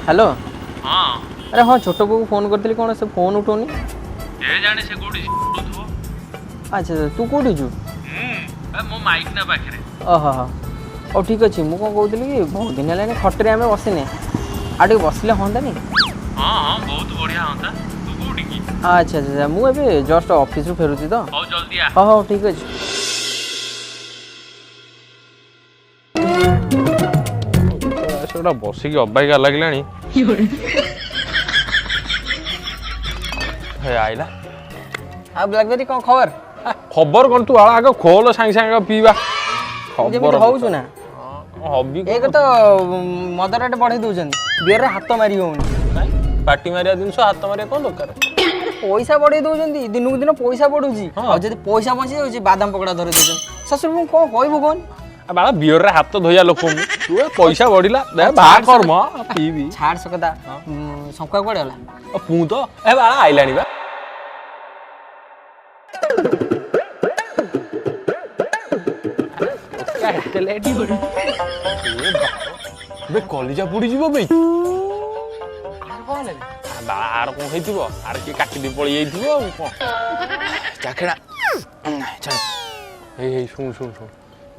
Hello हाँ अरे हाँ छोट को फोन करती कौन से फोन उठौनी ये जाने से कोठी अच्छा तू कौटी छु मो माइक ना पाखरे ओहो हो ठीक अच्छे मुझे कौन कहती कि बहुत दिन है खटरे आम बसने आटे बसले हाँ हाँ हाँ बहुत बढ़िया होता तू कोठी की अच्छा अच्छा मुझे जस्ट ऑफिस रु फेरुची तो हो जल्दी आ हाँ हाँ ठीक अच्छे सेटा बसिकी अबाइका लागलानी हे आइला आ ब्लैकबेरी कौन खबर खबर कौन तू आग खोल सांगे सांगे पीवा खबर हौछु ना हबी एक तो मदर रेट बढ़े दौरान बियर रे हाथ मारी होनी पार्टी मारिया दिन हाथ मारिया कौन दरकार पैसा बढ़े दौरान दिन को दिन पैसा बढ़ुची और जब पैसा बची जाऊँ बादाम पकड़ा धरे दौरान ससुर मुझे कौन कहबू कौन बाला बियर रे हाथ धोया लोक तू पैसा बढ़िला दे बाहा कर म पीबी छाड़ सकता संका कुआडे गला पू तो ए बाला आइलानी बा बे कलिजा पुड़ी जीवो बे आर कौन हेतिबो आर के काटी दे पळी जाइथिबो आ कोन चाखेड़ा ए सुन सुन सुन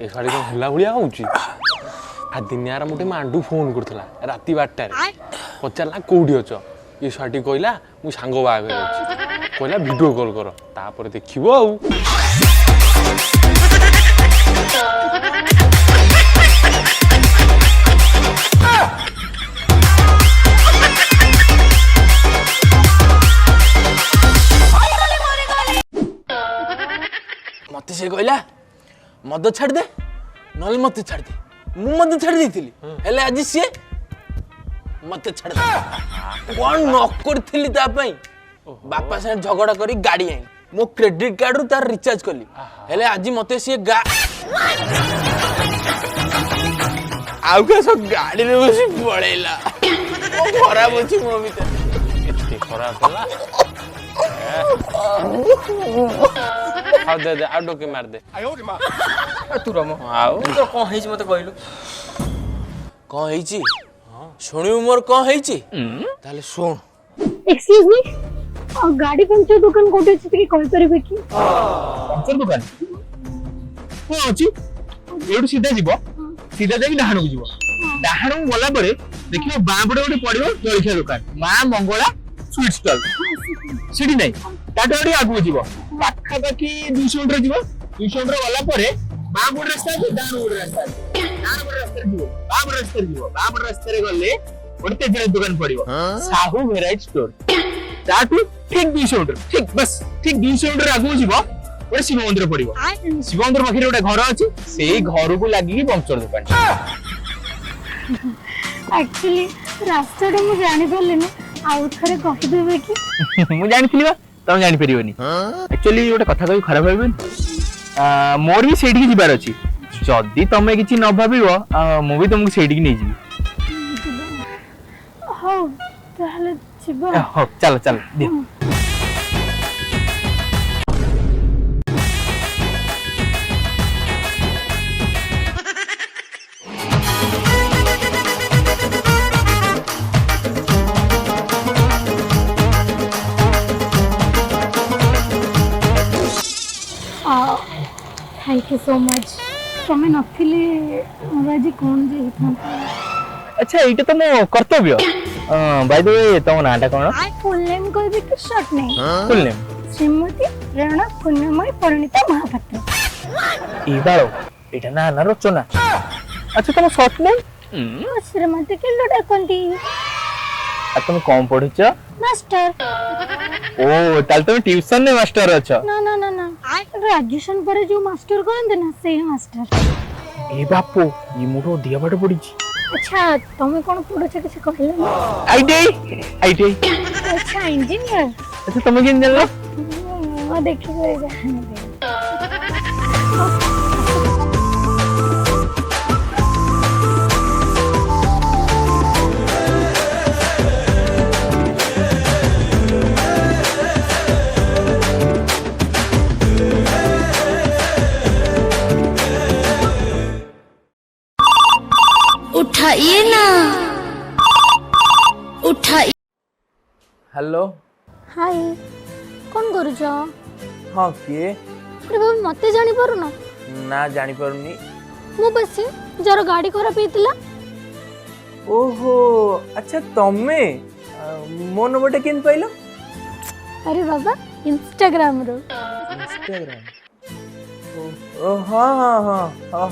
ए साड़ी कोन हल्ला भलिया होउची आ दिनियार मोटे मांडू फोन करथला राती 12 रे पचारला कोडी अछ ए साड़ी कहला मु सांगो बाग अछि कहला वीडियो कॉल कर तापर देखिबो आ मत से कहला मद छाड़ दे नल मत छाड़ दे मु मद छाड़ देथिली हेले आज सी मत छाड़ दे कोन न करथिली ता पई बापा से झगड़ा करी गाड़ी आई मो क्रेडिट कार्ड रु तार रिचार्ज कली हेले आज मते सी गा आउ के सब गाड़ी रे बसी पळेला ओ खराब अछि मो भीतर एते खराब होला हाँ दे दे आ डोके मार दे तू रम आउ तो कौन है मत कहलु कौन हेची सुनियो मोर कौन हेची ताले सुन एक्सक्यूज मी गाड़ी पंचर दुकान कोठी अछि कि कॉल करबे कि पंचर दुकान को अछि एडु सीधा जीवो सीधा जाई डाहाणु को जीवो डाहाणु गला परे देखियो बापडे ओडी पडियो जळखिया दुकान मां मंगला स्वीट स्टॉल सिटी नहीं टाटोडी आगु जीवो पाखा बाकी 200 मीटर जीवो 200 मीटर गला परे बापड रास्ता अछि डाहाणु रास्ता अछि डाहाणु रास्ता जीवो बापड रास्ता रे गले ओडी तेजरे दुकान पडियो साहू वेराइटी स्टोर ताटू ठीक 200 मीटर ठीक बस ठीक 200 मीटर आगु जीवो ओडी शिव मंदिर पडियो शिव मंदिर पाखरे ओटा घर अछि सेही घर को लागि पंचर दुकान एक्चुअली रास्ता रे मु जानि परलेनी आउ थरे कहि देबे कि मु जानिथिली बा तुम जानि परिबनी एक्चुअली ओटा कथा कहि खराब होइबे मोर भी सेठी जिबार अछि जदी तमे किछि न भाबिबो मु भी तुमको सेठी नै जिबी हो ताहले जिबा हो चलो चलो दे थैंक यू सो मच तमे नथिले आज कोन जे हिता अच्छा एटा तो मो कर्तव्य बाय द वे तुम नाटा कोन फुल नेम कहबे कि short name full name Shrimati Rana Punyamaya Parinita Mahapatra ई बारो एटा ना ना रचना अच्छा तुम शॉर्ट नेम श्रीमती के लोडा कोंती आ तुम कौन पढिछ मास्टर ओ ताल तुम ट्यूशन ने मास्टर अछ ना ना ना ना ग्रेजुएशन पर जो मास्टर करते ना से मास्टर ए बापू ये मुठो दिया बाटे पडिछ अच्छा तुम कौन पढ़ो छ किसी कहले आईटी अच्छा इंजीनियर अच्छा तुम केन जानलो मैं देखि करे जाने उठाइए ना। हेलो हाय कौन करुଛ? हाँ किए अरे बाबा मते जानी पारुन? ना जानी पारुनी। मो बस जार गाड़ी खराब हेतिला। ओहो अच्छा तमे मो नंबरटा केन पाइलो? अरे बाबा इंस्टाग्राम रो। इंस्टाग्राम ओ हाँ हाँ हाँ हाँ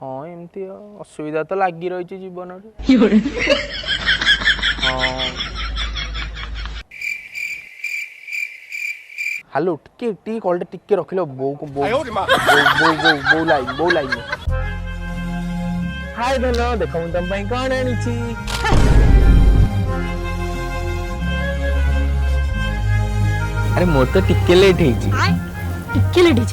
हाँ एमती असुविधा तो लगी रही जीवन हेलो टिके कॉलटा टिके रख लो बो को बो बो लाइन हाय धनो देखो मु तुम पई कोन आनी छी अरे मोर तो टिके लेट हे छी टिके लेट है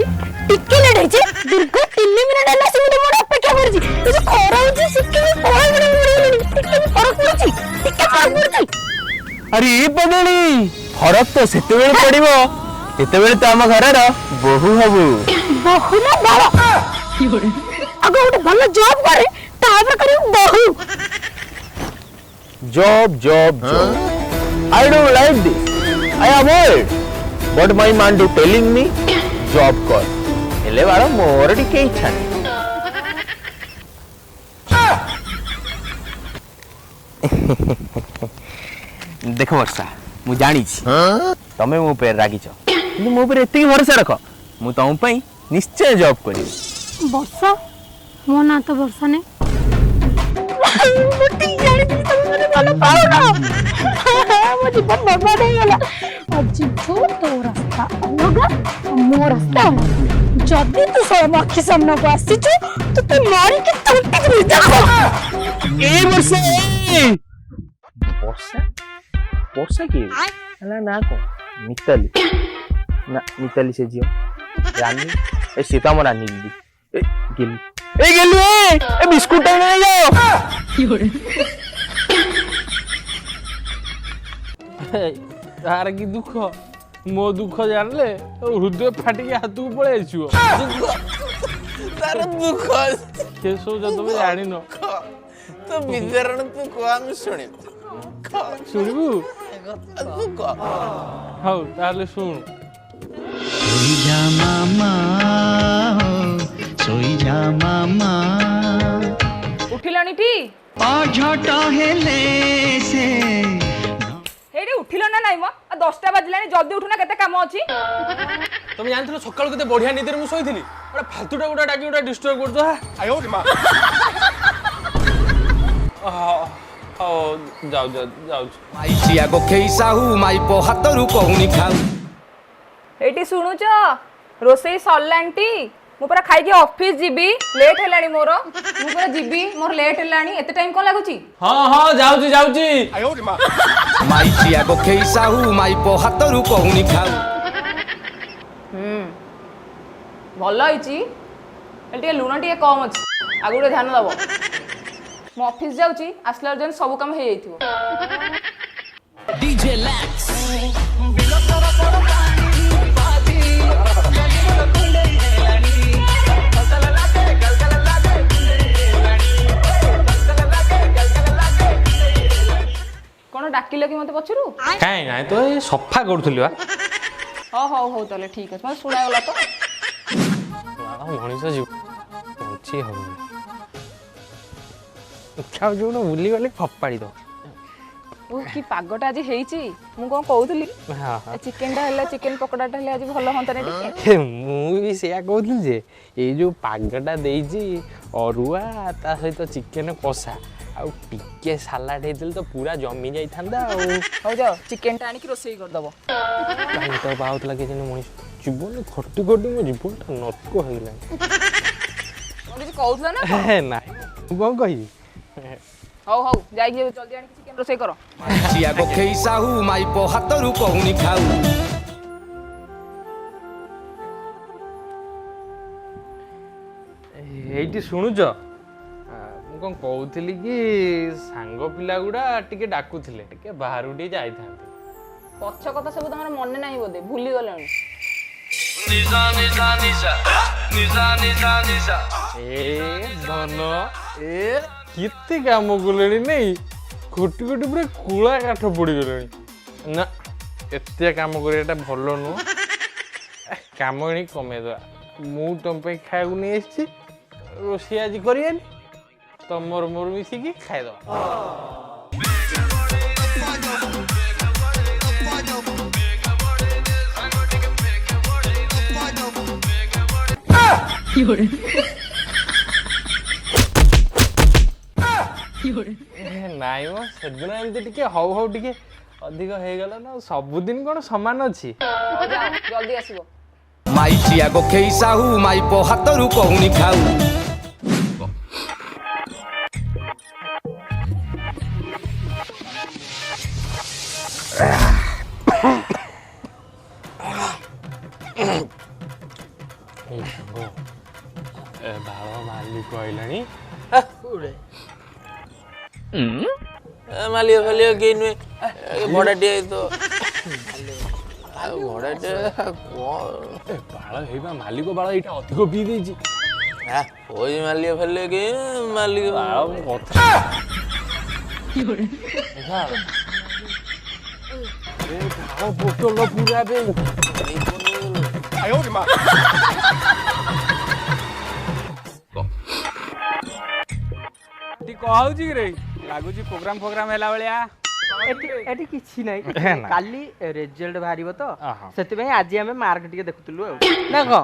दीर्घ 3 मिनिट ହେଲା ସେ ମତେ ମୋର ଅପେକ୍ଷା କରିଛି ତୁ ଯେ ଖରା ହଉଛି ସିକେ ବି ପଳା ଗଣି ଟିକେ ବି ଫରକ ପଡୁଛି ଟିକେ ଫରକ ପଡୁଛି अरे ये बदली फरक तो सेते बेले पड़िबो एते बेले तो हम घरर बहु हबु बहु ना बाबा अगर ଗୋଟେ ଭଲ ଜॉब करे ତାପରେ କରିବୁ ବହୁ job I don't like this I avoid but my man do telling me job कर हेले बारो मोर टिके इच्छा देख वर्षा मु जानी तमे मो पे रागिच कि मो पे एति भरोसा रख मु तुम पई निश्चय जॉब करी ବର୍ଷା ମୋ ନା ତ ବର୍ଷା ନେ ମୁଁ ଠିକ ଜାଣିଥିଲି ତମେ ମତେ ଭଲ ପାଉନ ମୋ ଜୀବନ ବର୍ବାଦ ହେଇଗଲା ଆଜିଠୁ ତୋ ରାସ୍ତା ଅଲଗା ମୋ ରାସ୍ତା ଅଲଗା ଯଦି ତୁ ମୋ ଆଖି ସାମ୍ନାକୁ ଆସିଛୁ ତୁ ତୁ ମାରିକି ତଣ୍ଟିକି ଦେଖ ए वर्षा वर्षा वर्षा की हला ना को मिताली ना मिताली से जियो रानी ए सीता मो रानी दी ए गेलु ए बिस्कुट ले जाओ तार की दुख मो दुख जानले हृदय फाटिके हाथ को पळे आछियो तार दुख के सोच तबे जानिनो तो विवरण तू को हम सुने सुनिबु तू को हाउ ताले सुन सोई जा मामा हो सोई जा मामा उठिलानी टी अझट हेले से हेडी उठिलो ना नाइ म 10टा बाजलानी जल्दी उठना केते काम अछि तुम जानथलो सकाळ केते बढ़िया नींद रे मु सोइथिली ओटा फालतूटा गोटा डाकी गोटा डिस्टर्ब करतो हा आयो रे मां जाऊ माई चिया गोखेई साहू माई पो हातरू कहूनी खाऊ हेटी सुनुच रोसई सरलांटी मु पूरा खाई के ऑफिस जीबी लेट हेलानी मोर मु पूरा जीबी मोर लेट हेलानी एते टाइम कोन लागुची हां जाउची आयो रे मां माई चिया गोखेई साहू माई पो हातरू कहूनी खाऊ भल होईची एटे लुण टिके कम अछि आगुडे ध्यान दबो मु ऑफिस जाउची आसला जन सब काम हे जाइथिबो डीजे लैक्स कोन डाकिलो कि मते पछरु काई ना तो ए सफा करथुली बा हो तले ठीक अछि मते सुना गला तो मनीष जीव अच्छी हो खाओ जो ना बुली वाले फपाड़ी दो ओ की पागटा आज हेईची मु कोन कहउतली हां चिकन टा हला चिकन पकोडाटा हले आज भलो हंता ने टिके मु भी सेया कहथली जे ए जो पागटा देईची अरुआ ता सहित चिकन कषा आ टिके सलाड हेतिल तो पूरा जमी जाई थांदा हो जाओ चिकन टा आनी कि रोसई कर दबो काई तो बाउत लगे जे मनीष जीवन खट्टी खट्टी मो जीवन ता नटको हेला ओली कहउतला ना हे ना कोन कहि हो जाई के जल्दी आनी चिकन रोसई करो चिया गोखेई साहू माई पो हातरू कहूनी खाऊ एइटी सुनुच कौन कहूली कि सांग पिला गुड़ा टिके डाकुथिले टिके बाहर टिके जाइथांते पछ कथा सब तमर मन नाही बोदे भूली गलणी ए धन ए किते काम कलेनी नहीं कोटी कोटी पूरा कुला काठ पड़ी गलेनी ना एते काम करियाटा भलो नु काम एनी कमे दवा मु तुम पे खाइबु नहीं एछि रोसी आज करियानी तमर मोर मिसिकी खाइ दवा ନାଇଁ ମ ସେଦିନ ଏମିତି ଟିକେ ହଉ ହଉ ଟିକେ ଅଧିକ ହେଇଗଲା ନା ସବୁଦିନ କଣ ସମାନ ଅଛି ଜଲ୍ଦି ଆସିବ ମାଇଚିଆ ଗୋଖେଇ ସାହୁ ମାଇପ ହାତରୁ କହୁନି ଖାଉ ବାଳ ମାଲିକ ଆଇଲାଣି ମାଲିକ ଫାଲିକ କେହି ନୁହେଁ ଭଡ଼ାଟିଏ ତ ଭଡ଼ାଟିଏ ବାଳ ହେଇବା ମାଲିକ ବାଳ ଏଇଟା ଅଧିକ ପିଇ ଦେଇଛି କହୁଛି ମାଲିକ ଫାଲିକ କେହି ମାଲିକ ବାଳ କଥା ବୋତଲ ପୁରା କହୁଛି କି ରେ ଲାଗୁଛି ପ୍ରୋଗ୍ରାମ ହେଲା ଭଳିଆ ଏଠି କିଛି ନାହିଁ କାଲି ରେଜଲ୍ଟ ବାହାରିବ ତ ସେଥିପାଇଁ ଆଜି ଆମେ ମାର୍କ ଟିକେ ଦେଖୁଥିଲୁ ଆଉ ନା କଣ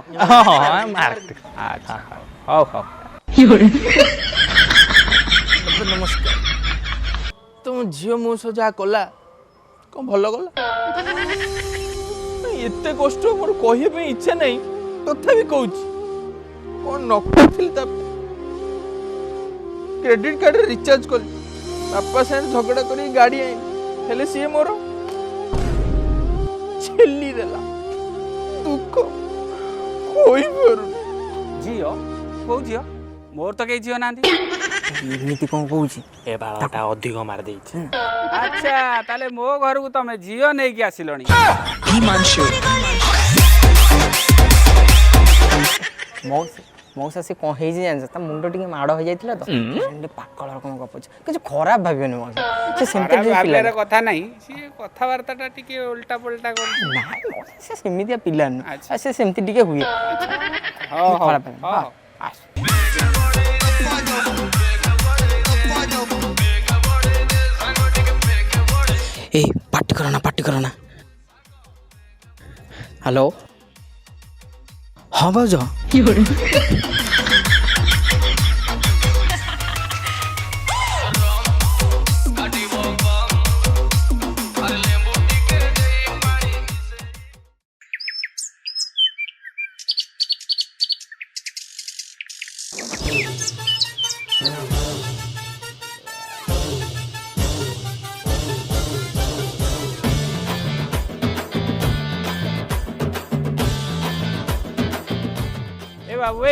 ହଉ ହଉ ନମସ୍କାର ତମ ଝିଅ ମୋ ସହ ଯାହା କଲା କଣ ଭଲ କଲା ଏତେ କଷ୍ଟ ମୋର କହିବା ପାଇଁ ଇଚ୍ଛା ନାହିଁ ତଥାପି କହୁଛି କଣ ନ କରିଥିଲି ତା କ୍ରେଡିଟ୍ କାର୍ଡରେ ରିଚାର୍ଜ କଲି ବାପା ସାଙ୍ଗେ ଝଗଡ଼ା କରି ଗାଡ଼ି ଆଇନି ହେଲେ ସିଏ ମୋର ଛେଲି ଦେଲା ଦୁଃଖ କହିପାରୁନି ଝିଅ କୋଉ ଝିଅ ମୋର ତ କେହି ଝିଅ ନାହାନ୍ତି ଏମିତି କଣ କହୁଛି ଏ ବାଳଟା ଅଧିକ ମାରି ଦେଇଛି ଆଚ୍ଛା ତାହେଲେ ମୋ ଘରକୁ ତମେ ଝିଅ ନେଇକି ଆସିଲଣି ମଉସା ସେ କଣ ହେଇଛି ଜାଣିଛ ତା ମୁଣ୍ଡ ଟିକେ ମାଡ଼ ହେଇଯାଇଥିଲା ତ ପାକଳ ରକମ ଗପୁଛି କିଛି ଖରାପ ଭାବିବନି ମଉସା ସେ ସେମିତି ଭାବିବାର କଥା ନାହିଁ ସିଏ କଥାବାର୍ତ୍ତାଟା ଟିକେ ଓଲଟା ପଲଟା କରୁଛି ନାଇଁ ସେ ସେମିତିଆ ପିଲା ନୁହେଁ ସେ ସେମିତି ଟିକେ ହୁଏ ଖରାପ ଏ ପାଟି କରନା ହ୍ୟାଲୋ ହଁ ଭାଉଜ बाबू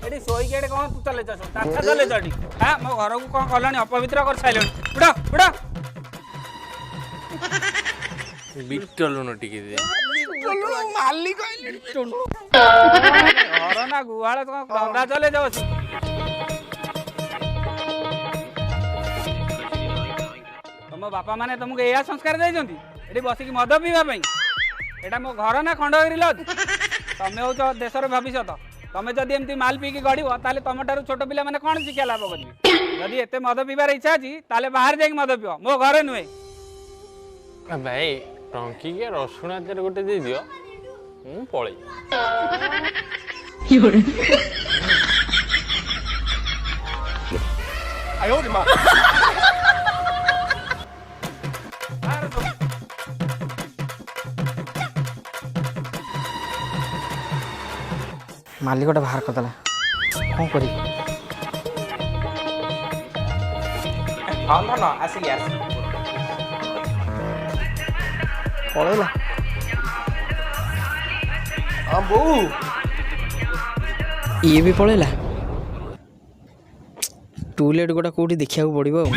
एटी शोईक कौन तू चले चले चढ़ी हाँ मो घर को कौन कल अपवित्र कर सारे उड़ा उड़ा बिटलुन टिके ମାଲିକ घर ना गुहाल धंदा चले जाओ तुम बापा माने तुमको यह संस्कार देती बसिक मद पीवा एटा मो घर ना खंडगिरी लज तमें हूँ देशर भविष्य तमें जदि एमती माल पीकी गड़ब ताले तुम ठार छोट पिला मैंने कौन शिक्षा लाभ करेंगे जदि एत मद पीबार इच्छा अच्छी ताले बाहर जाकि मद पीव मो घरे नुहे भाई टंकी के रसुण तेरे गोटे दे दियो मु पळे मालिकटा बाहर करदेला कौन करी हाँ धन आसिली पळेला हाँ बो ये भी पळेला ଟୁଲେଟ୍ ଗୋଟା କୋଉଠି ଦେଖିବାକୁ ପଡ଼ିବ ଆଉ।